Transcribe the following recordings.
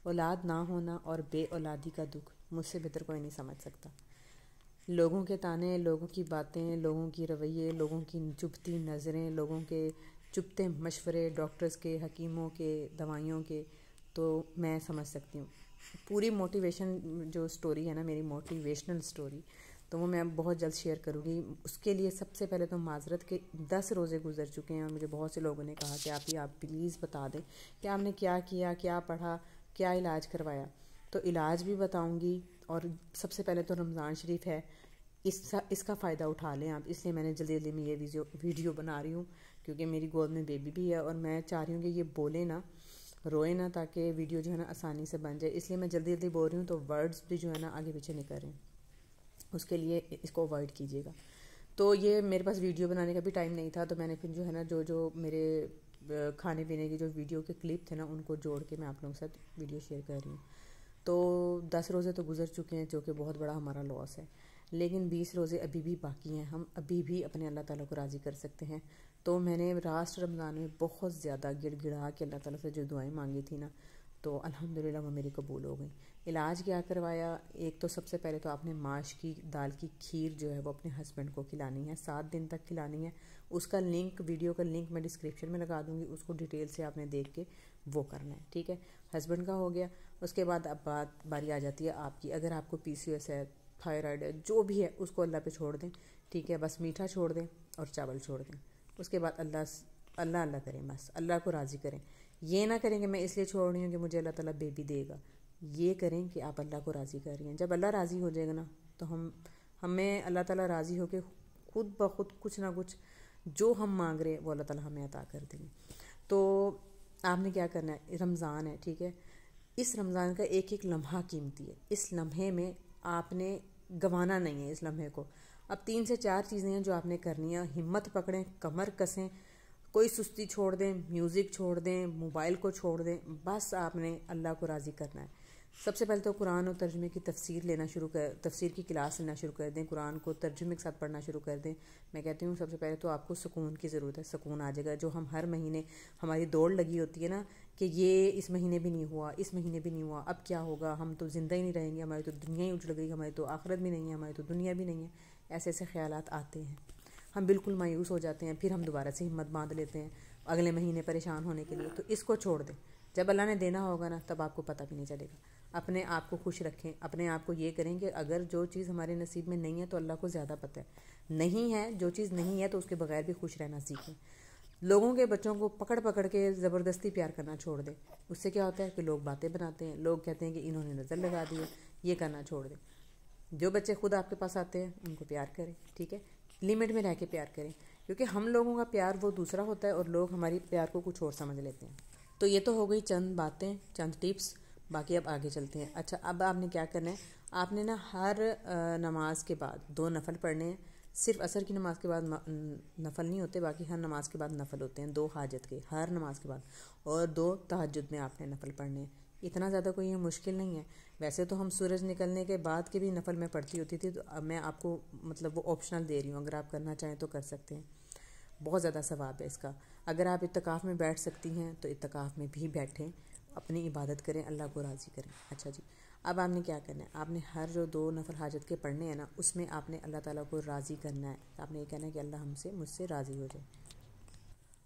اولاد نہ ہونا اور بے اولادی کا دکھ مجھ سے بہتر کوئی نہیں سمجھ سکتا۔ لوگوں کے تانے، لوگوں کی باتیں، لوگوں کی رویے، لوگوں کی چبھتی نظریں، لوگوں کے چبھتے مشورے، ڈاکٹرز کے، حکیموں کے، دوائیوں کے، تو میں سمجھ سکتی ہوں۔ پوری موٹیویشن جو سٹوری ہے نا، میری موٹیویشنل سٹوری، تو وہ میں بہت جلد شیئر کروں گی۔ اس کے لیے سب سے پہلے تو معذرت کہ 10 روزے گزر چکے ہیں اور مجھے بہت سے لوگوں نے کہا کہ آپ پلیز بتا دیں کہ آپ نے کیا کیا، کیا پڑھا، کیا علاج کروایا۔ تو علاج بھی بتاؤں گی، اور سب سے پہلے تو رمضان شریف ہے، اس کا فائدہ اٹھا لیں آپ، اس لیے میں نے جلدی جلدی میں یہ ویڈیو بنا رہی ہوں، کیونکہ میری گود میں بیبی بھی ہے اور میں چاہ رہی ہوں کہ یہ بولے نا، روئے نا، تاکہ ویڈیو جو ہے نا آسانی سے بن جائے۔ اس لیے میں جلدی جلدی بول رہی ہوں، تو ورڈز بھی جو ہے نا آگے پیچھے نہیں کر رہے ہیں، اس کے لیے اس کو اوائڈ کیجیے گا۔ تو یہ میرے پاس ویڈیو بنانے کا بھی ٹائم نہیں تھا، تو میں نے پھر جو ہے نا جو میرے کھانے پینے کی جو ویڈیو کے کلپ تھے نا، ان کو جوڑ کے میں آپ لوگوں کے ساتھ ویڈیو شیئر کر رہی ہوں۔ تو 10 روزے تو گزر چکے ہیں، جو کہ بہت بڑا ہمارا لاس ہے، لیکن 20 روزے ابھی بھی باقی ہیں، ہم ابھی بھی اپنے اللہ تعالیٰ کو راضی کر سکتے ہیں۔ تو میں نے لاسٹ رمضان میں بہت زیادہ گڑ گڑا کے اللہ تعالیٰ سے جو دعائیں مانگی تھی نا، تو الحمدللہ وہ میری قبول ہو گئیں۔ علاج کیا کروایا؟ ایک تو سب سے پہلے تو آپ نے ماش کی دال کی کھیر جو ہے وہ اپنے ہسبینڈ کو کھلانی ہے، 7 دن تک کھلانی ہے۔ اس کا لنک، ویڈیو کا لنک میں ڈسکرپشن میں لگا دوں گی، اس کو ڈیٹیل سے آپ نے دیکھ کے وہ کرنا ہے، ٹھیک ہے؟ ہسبینڈ کا ہو گیا۔ اس کے بعد اب باری آ جاتی ہے آپ کی۔ اگر آپ کو PCOS ہے، تھائرائڈ ہے، جو بھی ہے، اس کو اللہ پہ چھوڑ دیں، ٹھیک ہے؟ بس میٹھا چھوڑ دیں اور چاول چھوڑ دیں۔ اس کے بعد اللہ کریں، بس اللہ کو راضی کریں۔ یہ نہ کریں کہ میں اس لیے چھوڑ رہی ہوں کہ مجھے اللہ تعالیٰ بیبی دے گا، یہ کریں کہ آپ اللہ کو راضی کر رہی ہیں۔ جب اللہ راضی ہو جائے گا نا، تو ہمیں اللہ تعالیٰ راضی ہو کے خود بخود کچھ نہ کچھ جو ہم مانگ رہے ہیں وہ اللہ تعالیٰ ہمیں عطا کر دیں گے۔ تو آپ نے کیا کرنا ہے؟ رمضان ہے، ٹھیک ہے؟ اس رمضان کا ایک ایک لمحہ قیمتی ہے، اس لمحے میں آپ نے گنوانا نہیں ہے اس لمحے کو۔ اب 3 سے 4 چیزیں ہیں جو آپ نے کرنی ہیں۔ ہمت پکڑیں، کمر کسیں، کوئی سستی چھوڑ دیں، میوزک چھوڑ دیں، موبائل کو چھوڑ دیں، بس آپ نے اللہ کو راضی کرنا ہے۔ سب سے پہلے تو قرآن اور ترجمے کی تفسیر کی کلاس لینا شروع کر دیں، قرآن کو ترجمے کے ساتھ پڑھنا شروع کر دیں۔ میں کہتی ہوں سب سے پہلے تو آپ کو سکون کی ضرورت ہے، سکون آ جائے گا۔ جو ہم ہر مہینے ہماری دوڑ لگی ہوتی ہے نا کہ یہ اس مہینے بھی نہیں ہوا، اس مہینے بھی نہیں ہوا، اب کیا ہوگا، ہم تو زندہ ہی نہیں رہیں گے، ہماری تو دنیا ہی اجڑ گئی، ہماری تو آخرت بھی نہیں ہے، ہماری تو دنیا بھی نہیں ہے، ایسے ایسے خیالات آتے ہیں، ہم بالکل مایوس ہو جاتے ہیں۔ پھر ہم دوبارہ سے ہمت باندھ لیتے ہیں اگلے مہینے پریشان ہونے کے لیے۔ تو اس کو چھوڑ دیں، جب اللہ نے دینا ہوگا نا تب آپ کو پتہ بھی نہیں چلے گا۔ اپنے آپ کو خوش رکھیں، اپنے آپ کو یہ کریں کہ اگر جو چیز ہمارے نصیب میں نہیں ہے تو اللہ کو زیادہ پتہ ہے، نہیں ہے جو چیز نہیں ہے تو اس کے بغیر بھی خوش رہنا سیکھیں۔ لوگوں کے بچوں کو پکڑ پکڑ کے زبردستی پیار کرنا چھوڑ دیں، اس سے کیا ہوتا ہے کہ لوگ باتیں بناتے ہیں، لوگ کہتے ہیں کہ انہوں نے نظر لگا دی ہے، یہ کرنا چھوڑ دیں۔ جو بچے خود آپ کے پاس آتے ہیں ان کو پیار کریں، ٹھیک ہے؟ لمٹ میں رہ کے پیار کریں، کیونکہ ہم لوگوں کا پیار وہ دوسرا ہوتا ہے اور لوگ ہماری پیار کو کچھ اور سمجھ لیتے ہیں۔ تو یہ تو ہو گئی چند باتیں، چند ٹپس، باقی اب آگے چلتے ہیں۔ اچھا، اب آپ نے کیا کرنا ہے؟ آپ نے نا ہر نماز کے بعد 2 نفل پڑھنے ہیں۔ صرف عصر کی نماز کے بعد نفل نہیں ہوتے، باقی ہر نماز کے بعد نفل ہوتے ہیں، 2 حاجت کے ہر نماز کے بعد، اور 2 تہجد میں آپ نے نفل پڑھنے ہیں۔ اتنا زیادہ کوئی مشکل نہیں ہے۔ ویسے تو ہم سورج نکلنے کے بعد کے بھی نفل میں پڑھتی ہوتی تھی، تو اب میں آپ کو مطلب وہ آپشنل دے رہی ہوں، اگر آپ کرنا چاہیں تو کر سکتے ہیں، بہت زیادہ ثواب ہے اس کا۔ اگر آپ اعتکاف میں بیٹھ سکتی ہیں تو اعتکاف میں بھی بیٹھیں، اپنی عبادت کریں، اللہ کو راضی کریں۔ اچھا جی، اب آپ نے کیا کرنا ہے؟ آپ نے ہر جو 2 نفل حاجت کے پڑھنے ہیں نا، اس میں آپ نے اللہ تعالیٰ کو راضی کرنا ہے۔ آپ نے یہ کہنا ہے کہ اللہ مجھ سے راضی ہو جائے۔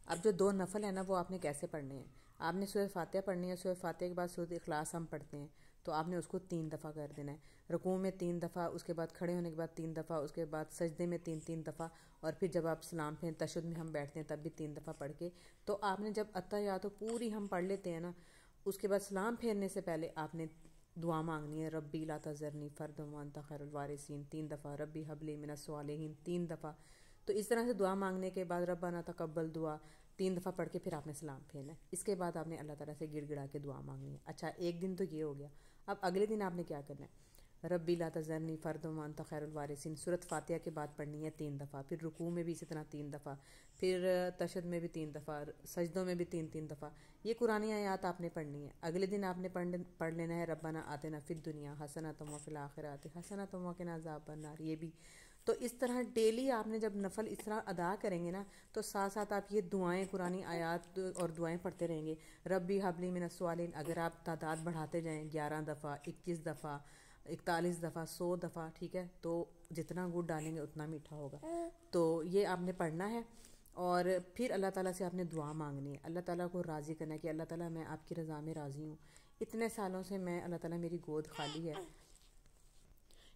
اب جو 2 نفل ہیں نا، وہ آپ نے کیسے پڑھنے ہیں؟ آپ نے سورہ فاتحہ پڑھنی ہے، سورہ فاتحہ کے بعد سورہ اخلاص ہم پڑھتے ہیں، تو آپ نے اس کو 3 دفعہ کر دینا ہے۔ رکوع میں 3 دفعہ، اس کے بعد کھڑے ہونے کے بعد 3 دفعہ، اس کے بعد سجدے میں 3 دفعہ، اور پھر جب آپ سلام پھیریں، تشہد میں ہم بیٹھتے ہیں تب بھی 3 دفعہ پڑھ کے، تو آپ نے جب اتحیات پوری ہم پڑھ لیتے ہیں نا، اس کے بعد سلام پھیرنے سے پہلے آپ نے دعا مانگنی ہے، ربی لا تذرنی فردا وانت خیر الوارثین 3 دفعہ، ربی حب لی من الصالحین 3 دفعہ۔ تو اس طرح سے دعا مانگنے کے بعد ربنا تقبل دعا 3 دفعہ پڑھ کے پھر آپ نے سلام پھیرنا ہے۔ اس کے بعد آپ نے اللہ تعالیٰ سے گڑ گڑا کے دعا مانگنی ہے۔ اچھا، ایک دن تو یہ ہو گیا۔ اب اگلے دن آپ نے کیا کرنا ہے؟ ربی لا تذرنی فردا وانت خیر الوارثین سورۃ فاتحہ کے بعد پڑھنی ہے 3 دفعہ، پھر رکوع میں بھی اسی طرح 3 دفعہ، پھر تشہد میں بھی 3 دفعہ، سجدوں میں بھی 3 دفعہ۔ یہ قرآنی آیات آپ نے پڑھنی ہے۔ اگلے دن آپ نے پڑھ لینا ہے ربنا آتنا فی الدنیا حسنۃ وفی الآخرۃ حسنۃ وقنا عذاب النار، یہ بھی تو اس طرح ڈیلی آپ نے جب نفل اس طرح ادا کریں گے نا تو ساتھ ساتھ آپ یہ دعائیں قرآنی آیات اور دعائیں پڑھتے رہیں گے. ربی حبلی من الصالحین اگر آپ تعداد بڑھاتے جائیں 11 دفعہ 21 دفعہ 41 دفعہ 100 دفعہ, ٹھیک ہے, تو جتنا گڑ ڈالیں گے اتنا میٹھا ہوگا. تو یہ آپ نے پڑھنا ہے اور پھر اللہ تعالیٰ سے آپ نے دعا مانگنی ہے, اللہ تعالیٰ کو راضی کرنا ہے کہ اللہ تعالیٰ میں آپ کی رضا میں راضی ہوں, اتنے سالوں سے میں اللہ تعالیٰ میری گود خالی ہے,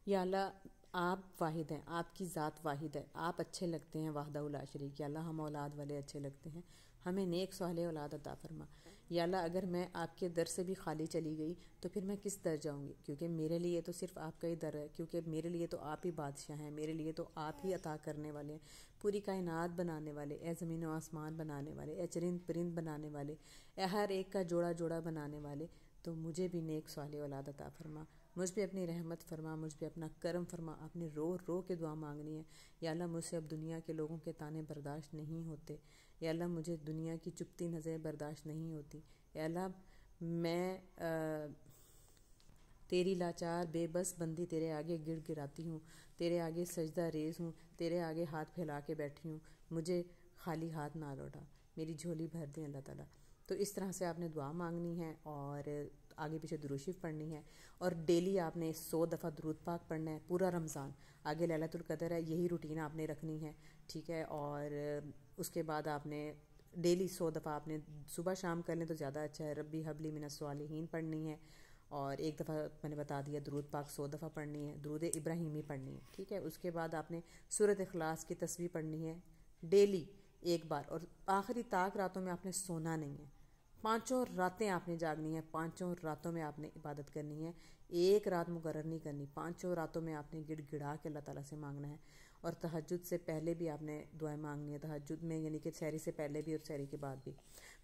یا اللہ آپ واحد ہیں, آپ کی ذات واحد ہے, آپ اچھے لگتے ہیں وحدہ لا شریک, یا اللہ ہم اولاد والے اچھے لگتے ہیں, ہمیں نیک صالح اولاد عطا فرما. یا اللہ اگر میں آپ کے در سے بھی خالی چلی گئی تو پھر میں کس در جاؤں گی, کیونکہ میرے لیے تو صرف آپ کا ہی در ہے, کیونکہ میرے لیے تو آپ ہی بادشاہ ہیں, میرے لیے تو آپ ہی عطا کرنے والے ہیں, پوری کائنات بنانے والے, اے زمین و آسمان بنانے والے, اے چرند پرند بنانے والے, اے ہر ایک کا جوڑا جوڑا بنانے والے, تو مجھے بھی نیک صالح اولاد عطا فرما, مجھ پہ اپنی رحمت فرما, مجھ پہ اپنا کرم فرما. آپ نے رو رو کے دعا مانگنی ہے. یا اللہ مجھ سے اب دنیا کے لوگوں کے طعنے برداشت نہیں ہوتے, یا اللہ مجھے دنیا کی چپتی نظریں برداشت نہیں ہوتی, یا اللہ میں تیری لاچار بے بس بندی تیرے آگے گڑ گڑاتی ہوں, تیرے آگے سجدہ ریز ہوں, تیرے آگے ہاتھ پھیلا کے بیٹھی ہوں, مجھے خالی ہاتھ نہ لوٹا, میری جھولی بھر دیں اللہ تعالیٰ. تو اس طرح سے آپ نے دعا مانگنی ہے اور آگے پیچھے درود شریف پڑھنی ہے, اور ڈیلی آپ نے 100 دفعہ درود پاک پڑھنا ہے پورا رمضان. آگے لیلۃ القدر ہے, یہی روٹین آپ نے رکھنی ہے, ٹھیک ہے. اور اس کے بعد آپ نے ڈیلی 100 دفعہ آپ نے صبح شام کر لیں تو زیادہ اچھا ہے. ربی حبلی من الصالحین پڑھنی ہے, اور ایک دفعہ میں نے بتا دیا درود پاک 100 دفعہ پڑھنی ہے, درود ابراہیمی پڑھنی ہے, ٹھیک ہے. اس کے بعد آپ نے سورۃ اخلاص کی تسبیح پڑھنی ہے ڈیلی ایک بار, اور آخری طاق راتوں میں آپ نے سونا نہیں ہے, 5 راتیں آپ نے جاگنی ہے, 5 راتوں میں آپ نے عبادت کرنی ہے, ایک رات مقرر نہیں کرنی, 5 راتوں میں آپ نے گڑ گڑا کے اللہ تعالیٰ سے مانگنا ہے. اور تہجد سے پہلے بھی آپ نے دعائیں مانگنی ہے, تہجد میں یعنی کہ سحری سے پہلے بھی اور سحری کے بعد بھی.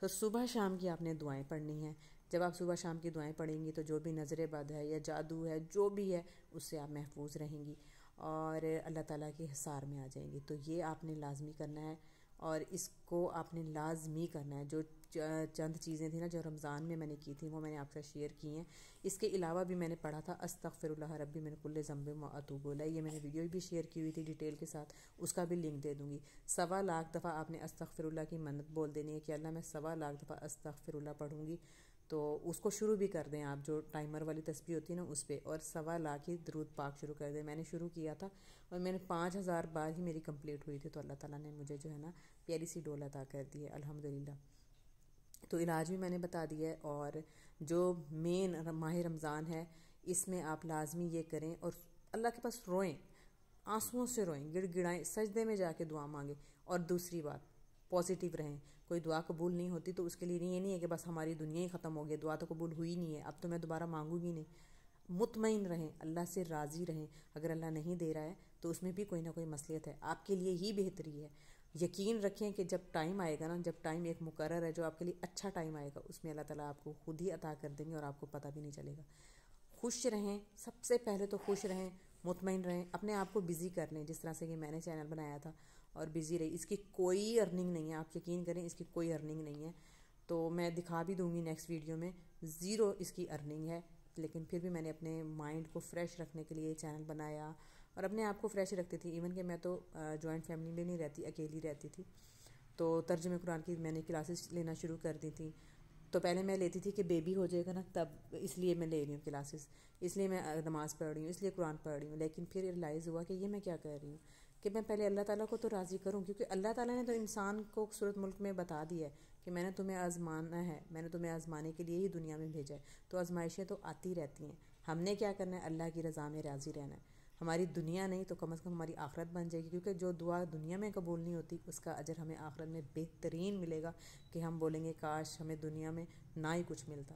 تو صبح شام کی آپ نے دعائیں پڑھنی ہیں. جب آپ صبح شام کی دعائیں پڑھیں گی تو جو بھی نظر بد ہے یا جادو ہے جو بھی ہے اس سے آپ محفوظ رہیں گی اور اللہ تعالیٰ کے حصار میں آ جائیں گی. تو یہ آپ نے لازمی کرنا ہے اور اس کو آپ نے لازمی کرنا ہے. جو چند چیزیں تھیں نا جو رمضان میں نے کی تھیں وہ میں نے آپ سے شیئر کی ہیں. اس کے علاوہ بھی میں نے پڑھا تھا استغفر اللہ ربی من کل ذنب و اتوب الیہ, یہ میں نے ویڈیو بھی شیئر کی ہوئی تھی ڈیٹیل کے ساتھ, اس کا بھی لنک دے دوں گی. 1.25 لاکھ دفعہ آپ نے استغفر اللہ کی منت بول دینی ہے کہ اللہ میں 1.25 لاکھ دفعہ استغفر اللہ پڑھوں گی. تو اس کو شروع بھی کر دیں آپ, جو ٹائمر والی تسبیح ہوتی ہے نا اس پہ, اور 1.25 لاکھ ہی درود پاک شروع کر دیں. میں نے شروع کیا تھا اور میں نے 5000 بار ہی میری کمپلیٹ ہوئی تھی, تو اللہ تعالیٰ نے مجھے جو ہے نا پیاری سی ڈول عطا کر دی ہے الحمدللہ. تو علاج بھی میں نے بتا دیا ہے. اور جو مین ماہ رمضان ہے اس میں آپ لازمی یہ کریں اور اللہ کے پاس روئیں, آنسوؤں سے روئیں, گڑ گڑائیں, سجدے میں جا کے دعا مانگیں. اور دوسری بات پازیٹیو رہیں. کوئی دعا قبول نہیں ہوتی تو اس کے لیے یہ نہیں ہے کہ بس ہماری دنیا ہی ختم ہو گئی, دعا تو قبول ہوئی نہیں ہے, اب تو میں دوبارہ مانگوں گی نہیں. مطمئن رہیں, اللہ سے راضی رہیں. اگر اللہ نہیں دے رہا ہے تو اس میں بھی کوئی نہ کوئی مصلحت ہے, آپ کے لیے ہی بہتری ہے. یقین رکھیں کہ جب ٹائم آئے گا نا, جب ٹائم ایک مقرر ہے جو آپ کے لیے اچھا ٹائم آئے گا, اس میں اللہ تعالیٰ آپ کو خود ہی عطا کر دیں گے اور آپ کو پتہ بھی نہیں چلے گا. خوش رہیں, سب سے پہلے تو خوش رہیں, مطمئن رہیں, اپنے آپ کو بزی کر لیں جس طرح سے کہ میں نے چینل بنایا تھا اور بزی رہی. اس کی کوئی ارننگ نہیں ہے, آپ یقین کریں اس کی کوئی ارننگ نہیں ہے. تو میں دکھا بھی دوں گی نیکسٹ ویڈیو میں, 0 اس کی ارننگ ہے. لیکن پھر بھی میں نے اپنے مائنڈ کو فریش رکھنے کے لیے چینل بنایا اور اپنے آپ کو فریش رکھتی تھی. ایون کہ میں تو جوائنٹ فیملی میں نہیں رہتی, اکیلی رہتی تھی. تو ترجمہ قرآن کی میں نے کلاسز لینا شروع کر دی تھیں. تو پہلے میں لیتی تھی کہ بیبی ہو جائے گا نا تب, اس لیے میں لے رہی ہوں کلاسز, اس لیے میں نماز پڑھ رہی ہوں, اس لیے قرآن پڑھ رہی ہوں. لیکن پھر ریلائز ہوا کہ یہ میں کیا کر رہی ہوں, کہ میں پہلے اللہ تعالیٰ کو تو راضی کروں, کیونکہ اللہ تعالیٰ نے تو انسان کو خوبصورت ملک میں بتا دیا ہے کہ میں نے تمہیں آزمانا ہے, میں نے تمہیں آزمانے کے لیے ہی دنیا میں بھیجا ہے. تو آزمائشیں تو آتی رہتی ہیں, ہم نے کیا کرنا ہے, اللہ کی رضا میں راضی رہنا ہے. ہماری دنیا نہیں تو کم از کم ہماری آخرت بن جائے گی, کیونکہ جو دعا دنیا میں قبول نہیں ہوتی اس کا اجر ہمیں آخرت میں بہترین ملے گا, کہ ہم بولیں گے کاش ہمیں دنیا میں نہ ہی کچھ ملتا.